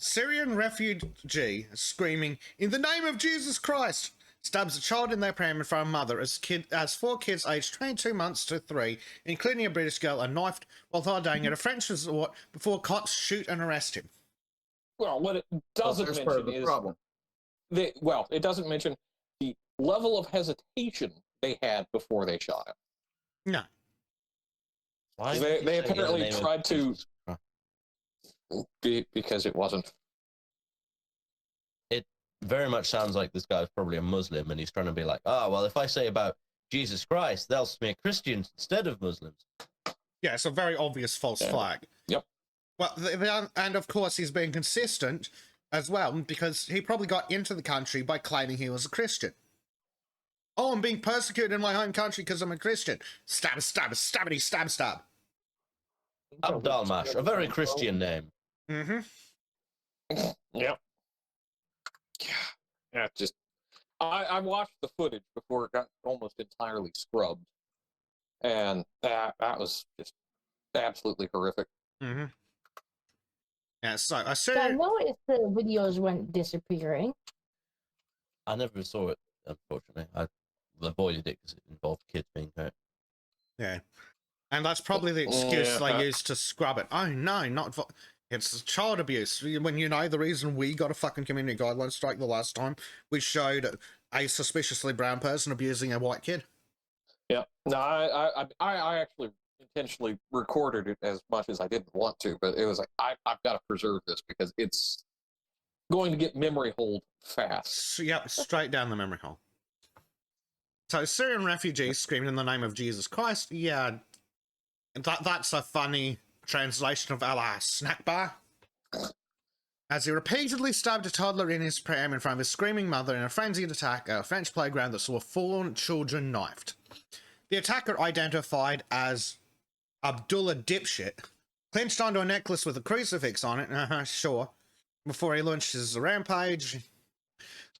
Syrian refugee screaming, "In the name of Jesus Christ!" stabs a child in their pram in front of mother as 4 kids aged 22 months to 3, including a British girl, are knifed while holidaying at a French resort before cops shoot and arrest him. Well, what it doesn't mention is problem. it doesn't mention the level of hesitation they had before they shot him. No. Why they apparently tried to, because it wasn't. It very much sounds like this guy's probably a Muslim, and he's trying to be like, well, if I say about Jesus Christ, they'll smear Christians instead of Muslims. Yeah, it's a very obvious false flag. Yep. Well, and of course he's being consistent as well, because he probably got into the country by claiming he was a Christian. Oh, I'm being persecuted in my home country because I'm a Christian. Stab, stab, stabbity, stab, stab. Abdalmash, a very Christian name. Mm-hmm. Yep. Yeah, just... I watched the footage before it got almost entirely scrubbed. And that was just absolutely horrific. Mm-hmm. Yeah, so I noticed the videos went disappearing. I never saw it, unfortunately. I avoided it because it involved kids being hurt. Yeah. And that's probably the excuse they used to scrub it. Oh, no, it's child abuse. When you know the reason we got a fucking community guidelines strike the last time, we showed a suspiciously brown person abusing a white kid. Yeah. No, I actually intentionally recorded it as much as I didn't want to, but it was like, I've got to preserve this because it's going to get memory hold fast. Yep, straight down the memory hole. So, Syrian refugees screaming in the name of Jesus Christ, yeah, that's a funny translation of Allah snack bar. As he repeatedly stabbed a toddler in his pram in front of his screaming mother in a frenzied attack at a French playground that saw 4 children knifed. The attacker, identified as Abdullah Dipshit, clinched onto a necklace with a crucifix on it, sure, before he launched his rampage.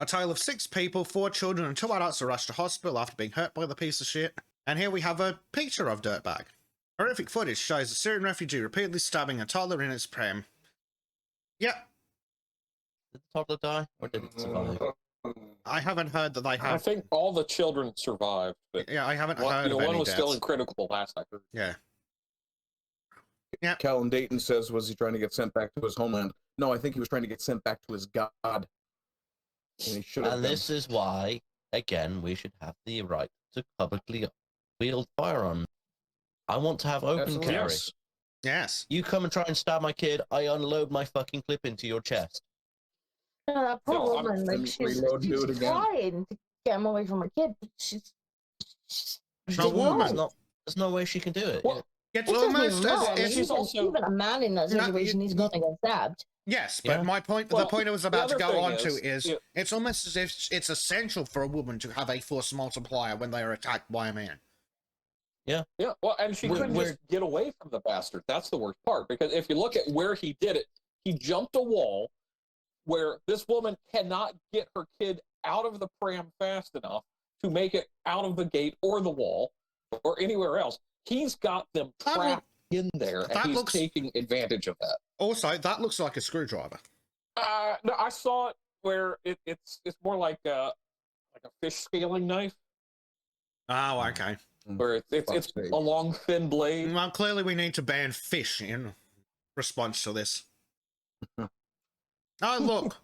A total of 6 people, 4 children and 2 adults are rushed to hospital after being hurt by the piece of shit. And here we have a picture of Dirtbag. Horrific footage shows a Syrian refugee repeatedly stabbing a toddler in its pram. Yep. Did the toddler die, or did it survive? I haven't heard that they have... I think all the children survived. But yeah, I haven't heard of any one was deaths. still in critical last I heard. Yeah. Yeah. Callum Dayton says, was he trying to get sent back to his homeland? No, I think he was trying to get sent back to his God. And he should have. And this is why, again, we should have the right to publicly wield firearms. I want to have open carry. Yes. You come and try and stab my kid, I unload my fucking clip into your chest. That poor woman, like, she's trying to get him away from her kid, but she's a woman. There's no way she can do it. Well, it's almost as she's also even a man in that situation. He's going to get stabbed. Yes, but my point, the point I was about to go on to is, it's almost as if it's essential for a woman to have a force multiplier when they are attacked by a man. Yeah. Yeah. Well, and she couldn't just get away from the bastard. That's the worst part, because if you look at where he did it, he jumped a wall where this woman cannot get her kid out of the pram fast enough to make it out of the gate or the wall or anywhere else. He's got them trapped in there, and he's taking advantage of that. Also, that looks like a screwdriver. No, I saw it where it's more like a fish scaling knife. Oh, okay. Where it's a long, thin blade. Well, clearly we need to ban fish in response to this. Oh, look.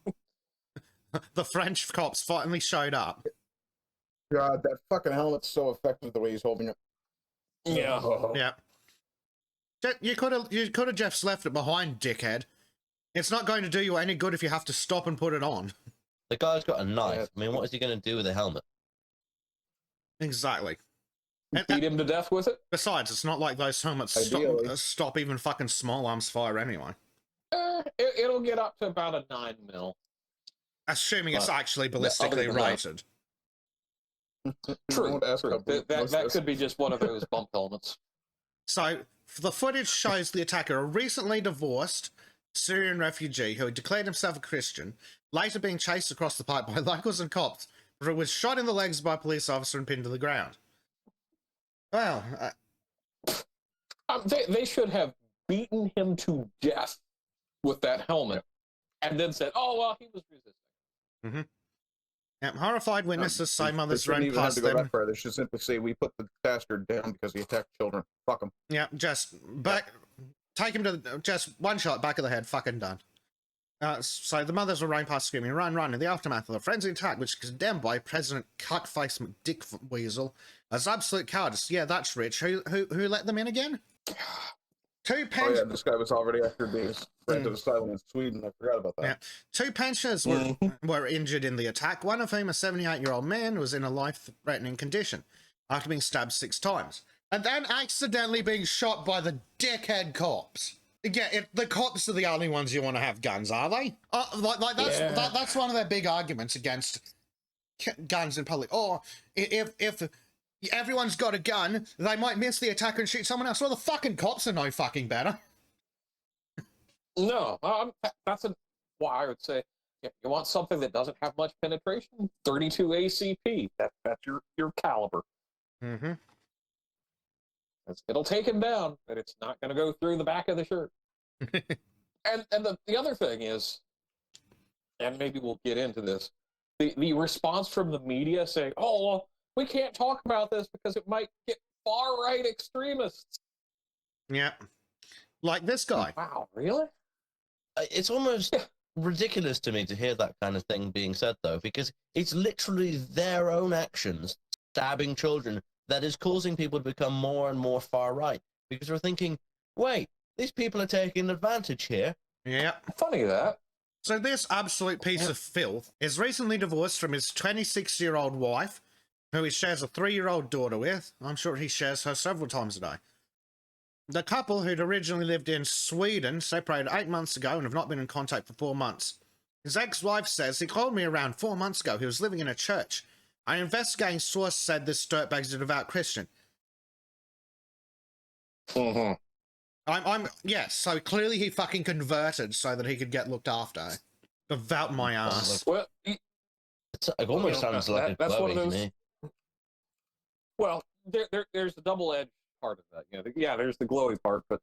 The French cops finally showed up. God, that fucking helmet's so effective the way he's holding it. Yeah. Yeah. You could have just left it behind, dickhead. It's not going to do you any good if you have to stop and put it on. The guy's got a knife. I mean, what is he going to do with a helmet? Exactly. Beat him to death with it? Besides, it's not like those helmets stop even fucking small arms fire anyway. It'll get up to about a 9mm. Assuming it's actually ballistically rated. True. That could be just one of those bump helmets. So, the footage shows the attacker, a recently divorced Syrian refugee who had declared himself a Christian, later being chased across the pipe by locals and cops, who was shot in the legs by a police officer and pinned to the ground. Well, they should have beaten him to death with that helmet and then said, "Oh well, he was resisting." Yep, horrified witnesses say mothers shouldn't ran even have past to go them. that far. They should simply say, "We put the bastard down because he attacked children. Fuck him." Yeah, just back, take him to just one shot, back of the head, fucking done. So the mothers were running past screaming, "Run, run!" In the aftermath of the frenzied attack, which was condemned by President Cuckface McDickweasel as absolute cowardice. Yeah, that's rich. Who let them in again? Oh yeah, this guy was already after being granted asylum in Sweden. I forgot about that. Yeah. 2 pensioners were injured in the attack, one of whom, a 78-year-old man, was in a life-threatening condition after being stabbed 6 times. And then accidentally being shot by the dickhead cops. Yeah, the cops are the only ones you want to have guns, are they? That's one of their big arguments against guns in public. Or if everyone's got a gun, they might miss the attack and shoot someone else. Well, the fucking cops are no fucking better. No, that's why I would say you want something that doesn't have much penetration. 32 ACP. That's your caliber. It'll take him down, but it's not going to go through the back of the shirt. and the other thing is, and maybe we'll get into this, the response from the media saying, "Oh, well, we can't talk about this because it might get far-right extremists." Yeah. Like this guy. Wow, really? It's almost ridiculous to me to hear that kind of thing being said, though, because it's literally their own actions, stabbing children, that is causing people to become more and more far-right. Because we're thinking, wait, these people are taking advantage here. Yeah. Funny that. So this absolute piece of filth is recently divorced from his 26-year-old wife, who he shares a 3-year-old daughter with. I'm sure he shares her several times a day. The couple, who'd originally lived in Sweden, separated 8 months ago and have not been in contact for 4 months. His ex-wife says, "He called me around 4 months ago. He was living in a church. An investigating source said this dirtbag's a devout Christian." Yes, so clearly he fucking converted so that he could get looked after. Devout my ass. Well, It almost sounds like that's a one of glowy those. to me. Well, there's a double-edged part of that. There's the glowy part, but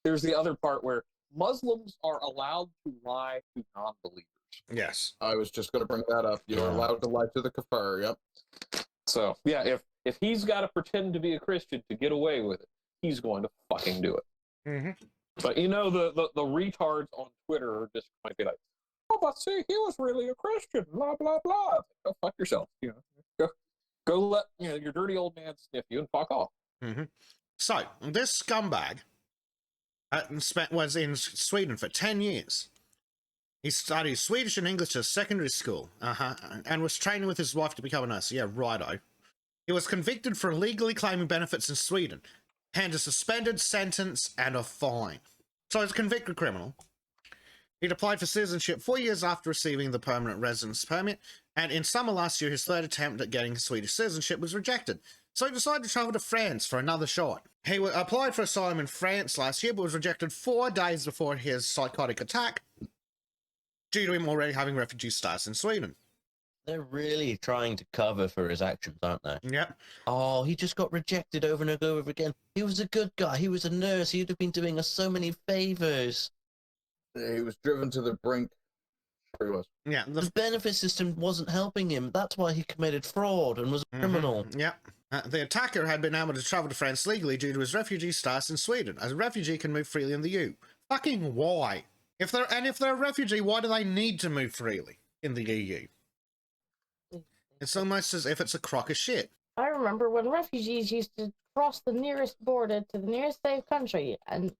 there's the other part where Muslims are allowed to lie to non-believers. Yes. I was just going to bring that up. You're allowed to lie to the kafir, yep. So, yeah, if he's got to pretend to be a Christian to get away with it, he's going to fucking do it. But the retards on Twitter are just might be like, "Oh, but see, he was really a Christian, blah, blah, blah." Go fuck yourself. Go let your dirty old man sniff you and fuck off. So, this scumbag was in Sweden for 10 years. He studied Swedish and English at secondary school, and was training with his wife to become a nurse. Yeah, righto. He was convicted for illegally claiming benefits in Sweden, and a suspended sentence and a fine. So he's a convicted criminal. He'd applied for citizenship 4 years after receiving the permanent residence permit, and in summer last year, his 3rd attempt at getting Swedish citizenship was rejected. So he decided to travel to France for another shot. He applied for asylum in France last year, but was rejected 4 days before his psychotic attack, due to him already having refugee status in Sweden. They're really trying to cover for his actions, aren't they? Yep. Oh, he just got rejected over and over again. He was a good guy. He was a nurse. He'd have been doing us so many favors. He was driven to the brink. Sure he was. Yeah. The benefit system wasn't helping him. That's why he committed fraud and was a criminal. Yep. The attacker had been able to travel to France legally due to his refugee status in Sweden, as a refugee can move freely in the EU. Fucking why? If they're a refugee, why do they need to move freely in the EU? It's almost as if it's a crock of shit. I remember when refugees used to cross the nearest border to the nearest safe country and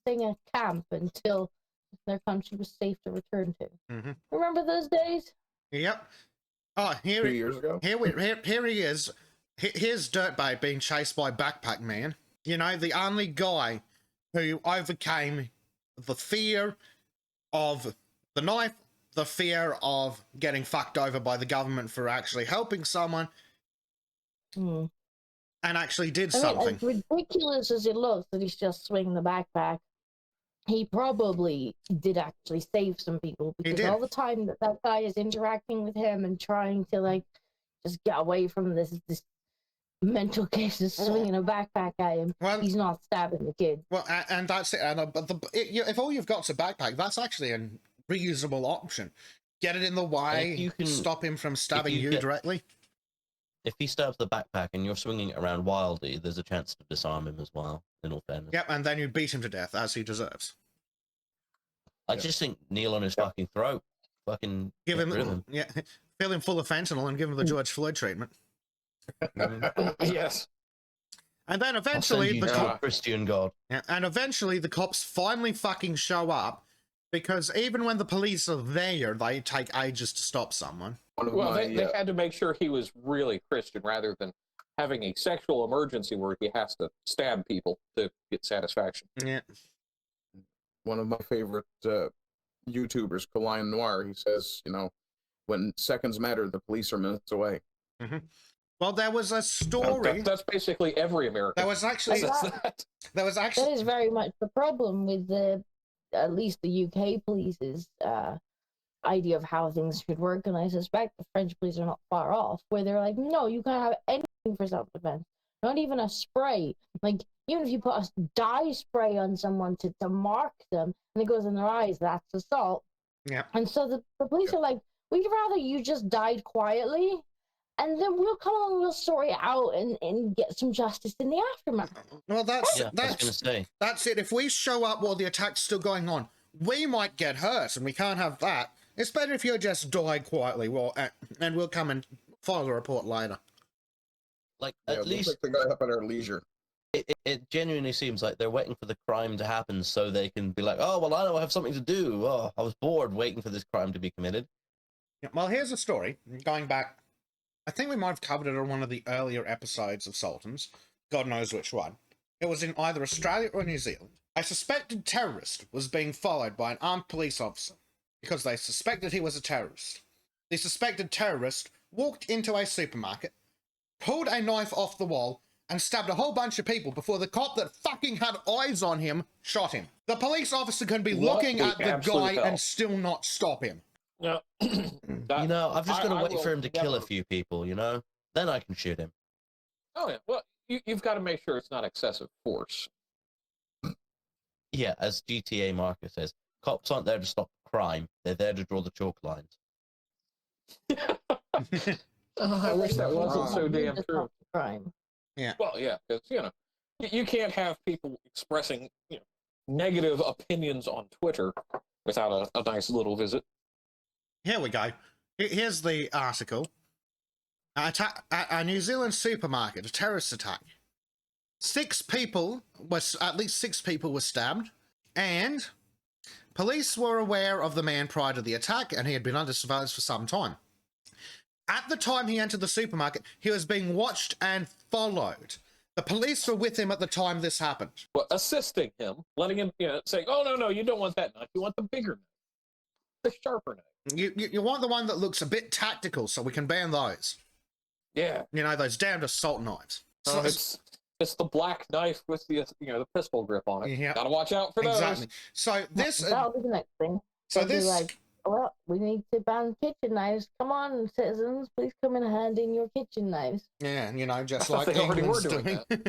stay in a camp until their country was safe to return to. Remember those days? Yep. Oh, 2 years ago. Here he is. Here's Dirtbag being chased by Backpack Man. The only guy who overcame the fear of the knife, the fear of getting fucked over by the government for actually helping someone, and actually did something. As ridiculous as it looks that he's just swinging the backpack, he probably did actually save some people, because all the time that guy is interacting with him and trying to just get away from this mental case of swinging a backpack at him, he's not stabbing the kid. Well, and that's it. And if all you've got's a backpack, that's actually reusable option. Get it in the way, stop him from stabbing you directly. If he stabs the backpack and you're swinging it around wildly, there's a chance to disarm him as well, in all fairness. Yep, and then you beat him to death, as he deserves. I just think kneel on his fucking throat. Fucking give him, yeah, fill him full of fentanyl and give him the George Floyd treatment. Yes. And then eventually the Christian God. Yeah, and eventually the cops finally fucking show up, because even when the police are there, they take ages to stop someone. Well, they had to make sure he was really Christian rather than having a sexual emergency where he has to stab people to get satisfaction. Yeah. One of my favorite YouTubers, Kalian Noir, he says, you know, when seconds matter, the police are minutes away. Mm-hmm. Well, there was a story. That's basically every American. There was actually. That is very much the problem with at least the UK police's idea of how things should work, and I suspect the French police are not far off, where they're like, no, you can't have anything for self-defense, not even a spray. Like, even if you put a dye spray on someone to mark them, and it goes in their eyes, that's assault. Yeah. And so the police are like, we'd rather you just died quietly, and then we'll come along and we'll sort it out and get some justice in the aftermath. Well, that's it. If we show up while the attack's still going on, we might get hurt, and we can't have that. It's better if you just die quietly, and we'll come and file a report later. Like, at least the guy up at our leisure. It genuinely seems like they're waiting for the crime to happen so they can be like, oh, well, I know I have something to do. Oh, I was bored waiting for this crime to be committed. Yeah, well, here's a story. Going back, I think we might have covered it on one of the earlier episodes of Sultans. God knows which one. It was in either Australia or New Zealand. A suspected terrorist was being followed by an armed police officer because they suspected he was a terrorist. The suspected terrorist walked into a supermarket, pulled a knife off the wall, and stabbed a whole bunch of people before the cop that fucking had eyes on him shot him. The police officer can be looking at the guy and still not stop him. Yeah. You know, I've just got to wait for him to kill a few people, you know? Then I can shoot him. Oh, yeah. Well, you've got to make sure it's not excessive force. Yeah, as GTA Marcus says, cops aren't there to stop crime. They're there to draw the chalk lines. I wish that wasn't so damn true. Crime. Yeah. Well, yeah, because, you know, you can't have people expressing, you know, negative opinions on Twitter without a nice little visit. Here we go. Here's the article. A New Zealand supermarket, a terrorist attack. At least six people were stabbed, and police were aware of the man prior to the attack, and he had been under surveillance for some time. At the time he entered the supermarket, he was being watched and followed. The police were with him at the time this happened. Well, assisting him, letting him, you know, saying, oh, no, you don't want that knife. You want the bigger knife, the sharper knife. You want the one that looks a bit tactical, so we can ban those. Yeah. You know, those damned assault knives. So it's the black knife with the, you know, the pistol grip on it. Yeah. Gotta watch out for those. Exactly. So this... That'll be the next thing. So They'll this... be like, well, we need to ban kitchen knives. Come on, citizens, please come and hand in your kitchen knives. Yeah, you know, just I like they already were England's doing doing.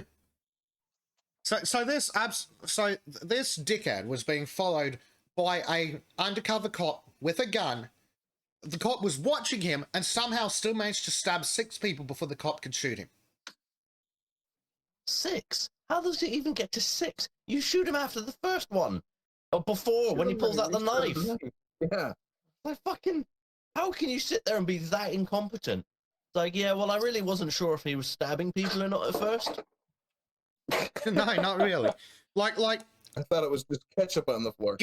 So this dickhead was being followed by a undercover cop with a gun. The cop was watching him and somehow still managed to stab 6 people before the cop could shoot him. 6? How does it even get to 6? You shoot him after the first one. Or before, when he pulls out the knife. Yeah. Like, fucking, how can you sit there and be that incompetent? It's like, yeah, well, I really wasn't sure if he was stabbing people or not at first. No, not really. Like, I thought it was just ketchup on the floor.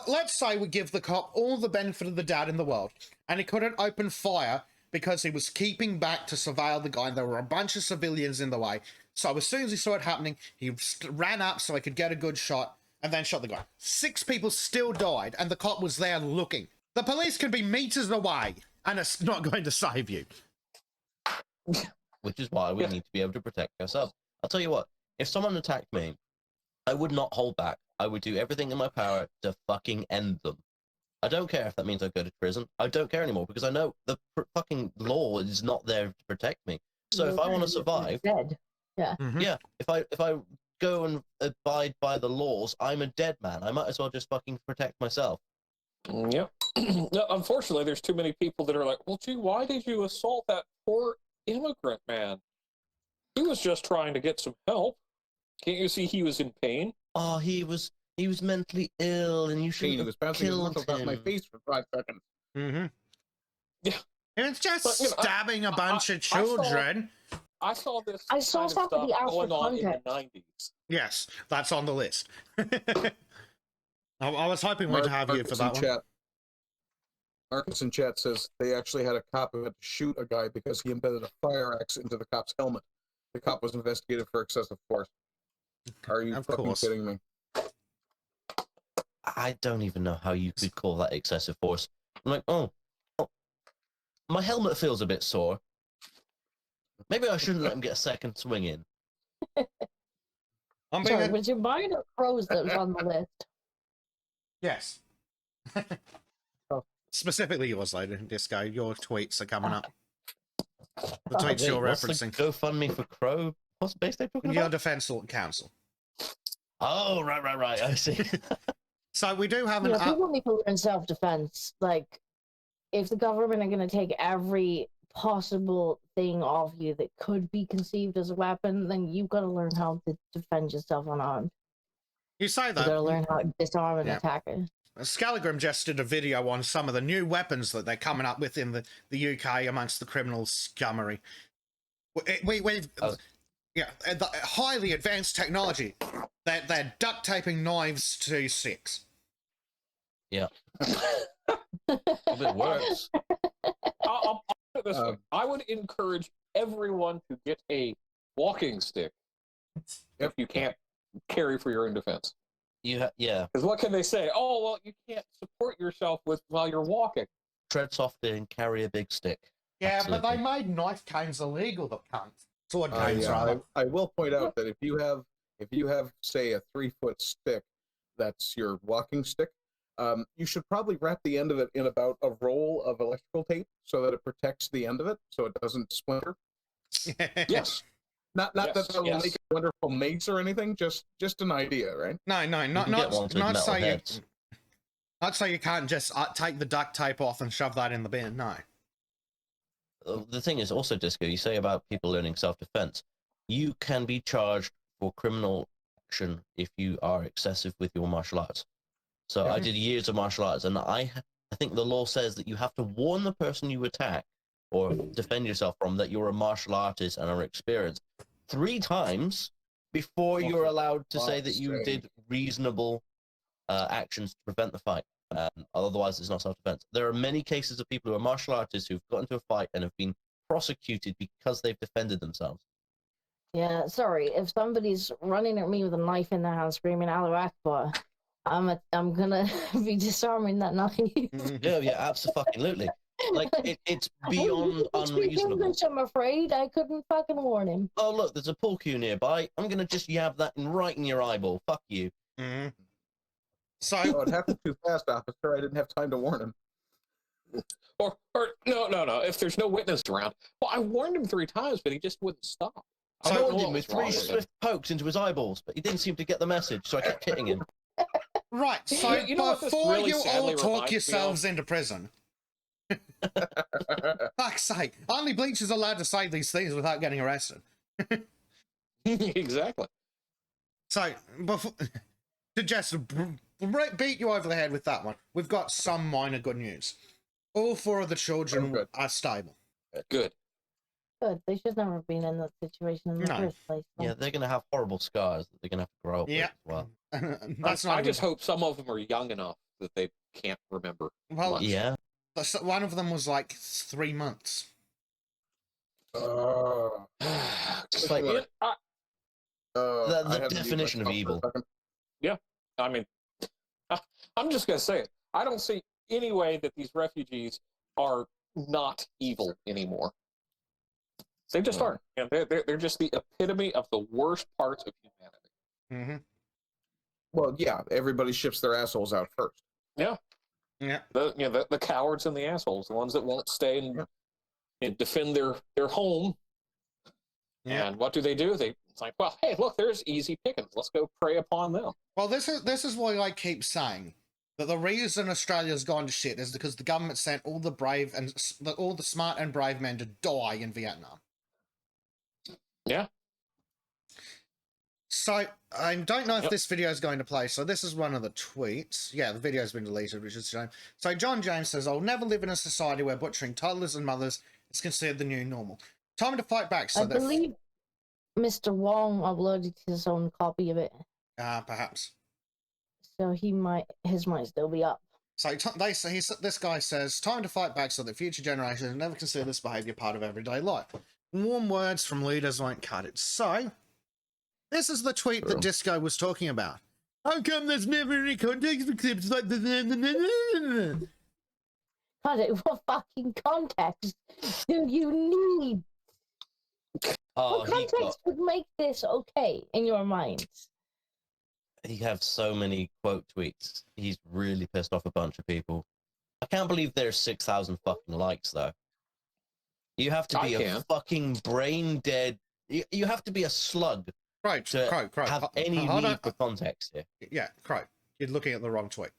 Let's say we give the cop all the benefit of the doubt in the world, and he couldn't open fire because he was keeping back to surveil the guy, and there were a bunch of civilians in the way. So as soon as he saw it happening, he ran up so he could get a good shot, and then shot the guy. 6 people still died, and the cop was there looking. The police can be meters away, and it's not going to save you. Which is why we need to be able to protect ourselves. I'll tell you what, if someone attacked me, I would not hold back. I would do everything in my power to fucking end them. I don't care if that means I go to prison. I don't care anymore because I know the fucking law is not there to protect me. So if I want to survive, dead. Yeah. Mm-hmm. Yeah. If I go and abide by the laws, I'm a dead man. I might as well just fucking protect myself. Yep. No, unfortunately, there's too many people that are like, well, gee, why did you assault that poor immigrant man? He was just trying to get some help. Can't you see he was in pain? Oh, he was mentally ill, and you shouldn't He was have bouncing his killed muscles off my him. face for 5 seconds. Mm-hmm. Yeah. And it's just But, stabbing a bunch of children. I saw this I saw kind of stuff somebody out for going on in the context. 90s. Yes, that's on the list. I was hoping we'd have you for that one. Marcus in chat says they actually had a cop who had to shoot a guy because he embedded a fire axe into the cop's helmet. The cop was investigated for excessive force. Are you fucking kidding me? I don't even know how you could call that excessive force. I'm like, oh, my helmet feels a bit sore. Maybe I shouldn't let him get a second swing in. Sorry, was it mine or Crow's that was on the list? Yes. Specifically yours, lady. Disco. Your tweets are coming up. The tweets you're referencing. What's the GoFundMe for Crow? What's base they talking about? Your Defense Council. Oh, right. I see. So we do have people need to learn self-defense. Like, if the government are going to take every possible thing off you that could be conceived as a weapon, then you've got to learn how to defend yourself unarmed. You say that. You've got to learn how to disarm and attack it. Scalagrim just did a video on some of the new weapons that they're coming up with in the UK amongst the criminal scummery. We've highly advanced technology. They're duct taping knives to sticks. Yeah. If it works. I'll put it this way. I would encourage everyone to get a walking stick if you can't carry for your own defense. Yeah. Because what can they say? Oh, well, you can't support yourself while you're walking. Tread softly and carry a big stick. Yeah, Absolutely. but they made knife canes illegal. That can't. Sword canes, rather. I will point out that if you have, say, a 3-foot stick, that's your walking stick. You should probably wrap the end of it in about a roll of electrical tape so that it protects the end of it, so it doesn't splinter. Yes. Not that will make a wonderful mace or anything. Just an idea, right? No, not so you can't just take the duct tape off and shove that in the bin. No. The thing is also, Disco, you say about people learning self-defense. You can be charged for criminal action if you are excessive with your martial arts. So I did years of martial arts, and I think the law says that you have to warn the person you attack or defend yourself from that you're a martial artist and are experienced 3 times before you're allowed to say that you did reasonable actions to prevent the fight. Otherwise, it's not self-defense. There are many cases of people who are martial artists who've got into a fight and have been prosecuted because they've defended themselves. Yeah, sorry. If somebody's running at me with a knife in their hand screaming "Allahu Akbar," I'm gonna be disarming that knife. Yeah, absolutely. Like it's beyond unreasonable. I'm afraid I couldn't fucking warn him. Oh look, there's a pool cue nearby. I'm gonna just yab that right in your eyeball. Fuck you. Mm-hmm. So it happened too fast, officer. I didn't have time to warn him. Or no. If there's no witness around, well, I warned him 3 times, but he just wouldn't stop. I warned him with 3 swift pokes into his eyeballs, but he didn't seem to get the message, so I kept hitting him. Right, so you know before really you all talk yourselves into prison, fuck's sake, only Bleach is allowed to say these things without getting arrested. Exactly. So, before, to just beat you over the head with that one, we've got some minor good news. All 4 of the children are stable. Good. Good. They should never have been in that situation in the first place. So. Yeah, they're going to have horrible scars that they're going to have to grow up with as well. I just hope some of them are young enough that they can't remember. Well, much. Yeah. One of them was like 3 months. It's like the definition of evil. Yeah, I mean, I'm just gonna say it. I don't see any way that these refugees are not evil anymore. They just aren't. You know, they're just the epitome of the worst parts of humanity. Mm-hmm. Well, yeah, everybody ships their assholes out first. Yeah. The cowards and the assholes, the ones that won't stay and defend their home. Yeah. And what do? It's like, well, hey, look, there's easy pickings. Let's go prey upon them. Well, this is what I keep saying. that the reason Australia's gone to shit is because the government sent all the brave and all the smart and brave men to die in Vietnam. Yeah. So, I don't know if this video is going to play, so this is one of the tweets. Yeah, the video's been deleted, which is a shame. So, John James says, I'll never live in a society where butchering toddlers and mothers is considered the new normal. Time to fight back. So I believe Mr. Wong uploaded his own copy of it. Perhaps. So his might still be up. So this guy says, time to fight back so that future generations never consider this behaviour part of everyday life. Warm words from leaders won't cut it. So, this is the tweet that Disco was talking about. How come there's never any context for clips like this? What fucking context do you need? What context would make this okay in your mind? He has so many quote tweets. He's really pissed off a bunch of people. I can't believe there's 6,000 fucking likes, though. You have to be a fucking brain dead. You have to be a slug to Crow. have any need for context here. Yeah, Crow. You're looking at the wrong tweet.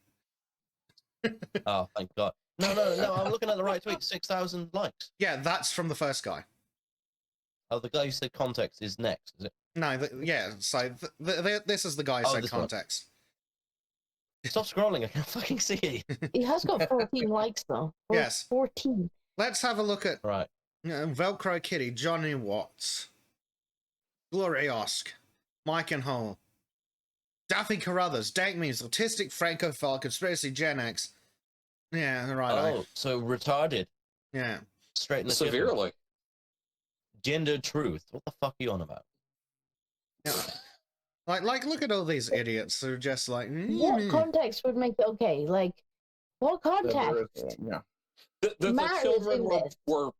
Oh, thank God. No, I'm looking at the right tweet. 6,000 likes. Yeah, that's from the first guy. Oh, the guy who said context is next, is it? No, so this is the guy who said context. Stop scrolling, I can't fucking see it. He has got 14 likes, though. Yes. 14. Let's have a look at right. Velcro Kitty, Johnny Watts, Glory Osk, Mike and Hole, Daffy Carruthers, Dank Means, Autistic Francophile, Conspiracy Gen X. Yeah, right. Oh, so retarded. Yeah. Straight in the severely. Gender truth. What the fuck are you on about? Yeah. Like, look at all these idiots who are just like. What context would make it okay? Like, what context? Yeah. The children were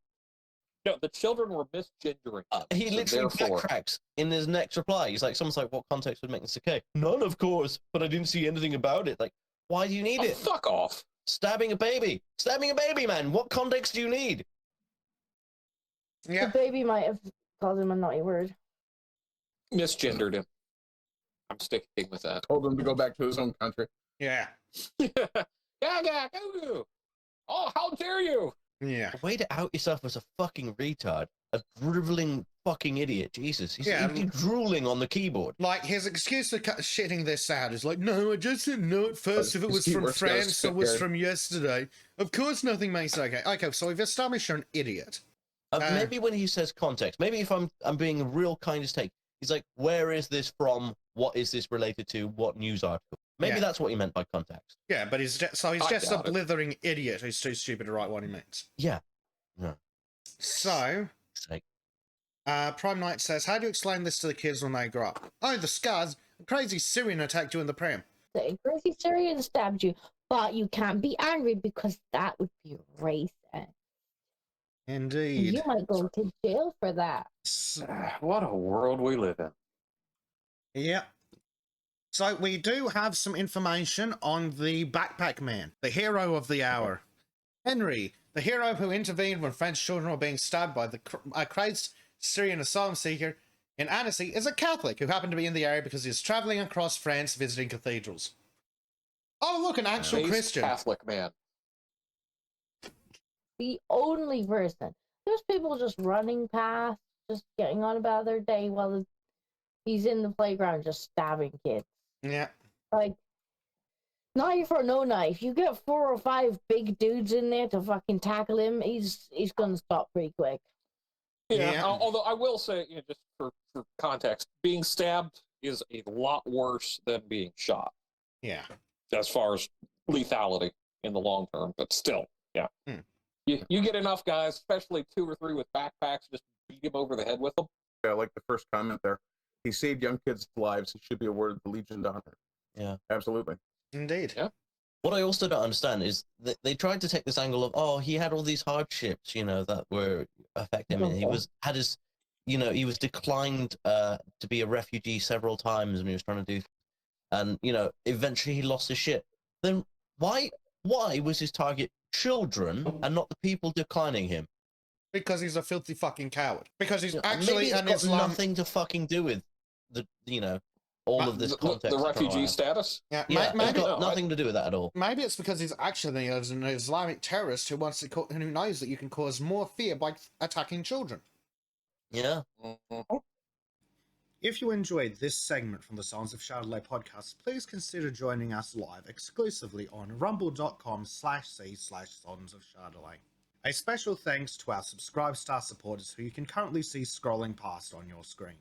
the children were misgendering. He literally backtracks in his next reply. He's like, someone's like, what context would make this okay? None, of course, but I didn't see anything about it. Like, why do you need it? Fuck off. Stabbing a baby, man. What context do you need? Yeah. The baby might have called him a naughty word. Misgendered him. I'm sticking with that. Told him to go back to his own country. Yeah. Oh, how dare you! Yeah. The way to out yourself as a fucking retard, a driveling fucking idiot. Jesus, he's drooling on the keyboard. Like, his excuse for shitting this out is like, no, I just didn't know at first if it was from France or was from yesterday. Of course nothing makes it okay. Okay, so we've established you're an idiot. Maybe when he says context, maybe if I'm being a real kind of take, he's like, where is this from? What is this related to? What news article? Maybe that's what he meant by context. Yeah, but he's just a blithering idiot who's too stupid to write what he means. Yeah. No. So, Prime Knight says, how do you explain this to the kids when they grow up? Oh, the scars. A crazy Syrian attacked you in the pram. The crazy Syrian stabbed you, but you can't be angry because that would be racist. Indeed. You might go to jail for that. What a world we live in. Yeah. So we do have some information on the backpack man, the hero of the hour. Henry, the hero who intervened when French children were being stabbed by the crazed Syrian asylum seeker in Annecy, is a Catholic who happened to be in the area because he was traveling across France visiting cathedrals. Oh, look, an actual Christian. Catholic man. The only person. There's people just running past, just getting on about their day while he's in the playground just stabbing kids. Yeah. Like, knife or no knife, you get 4 or 5 big dudes in there to fucking tackle him, he's gonna stop pretty quick. Yeah. Although I will say, just for context, being stabbed is a lot worse than being shot. Yeah. As far as lethality in the long term, but still, yeah. You get enough guys, especially 2 or 3 with backpacks, just beat him over the head with them. Yeah, I like the first comment there. He saved young kids' lives. He should be awarded the Legion of Honor. Yeah. Absolutely. Indeed. Yeah. What I also don't understand is that they tried to take this angle of, oh, he had all these hardships, that were affecting him. He was declined to be a refugee several times when he was trying to do, and eventually he lost his shit. Then why was his target children and not the people declining him? Because he's a filthy fucking coward. Because he's Maybe actually it's got nothing to fucking do with the all of this context. The refugee prior. status? Yeah, Yeah, maybe, it's got nothing to do with that at all. Maybe it's because he's actually an Islamic terrorist who wants to who knows that you can cause more fear by attacking children. Yeah. Mm-hmm. If you enjoyed this segment from the Sons of Chardonnay podcast, please consider joining us live exclusively on rumble.com/c/Sons of Chardonnay. A special thanks to our subscribe star supporters who you can currently see scrolling past on your screen.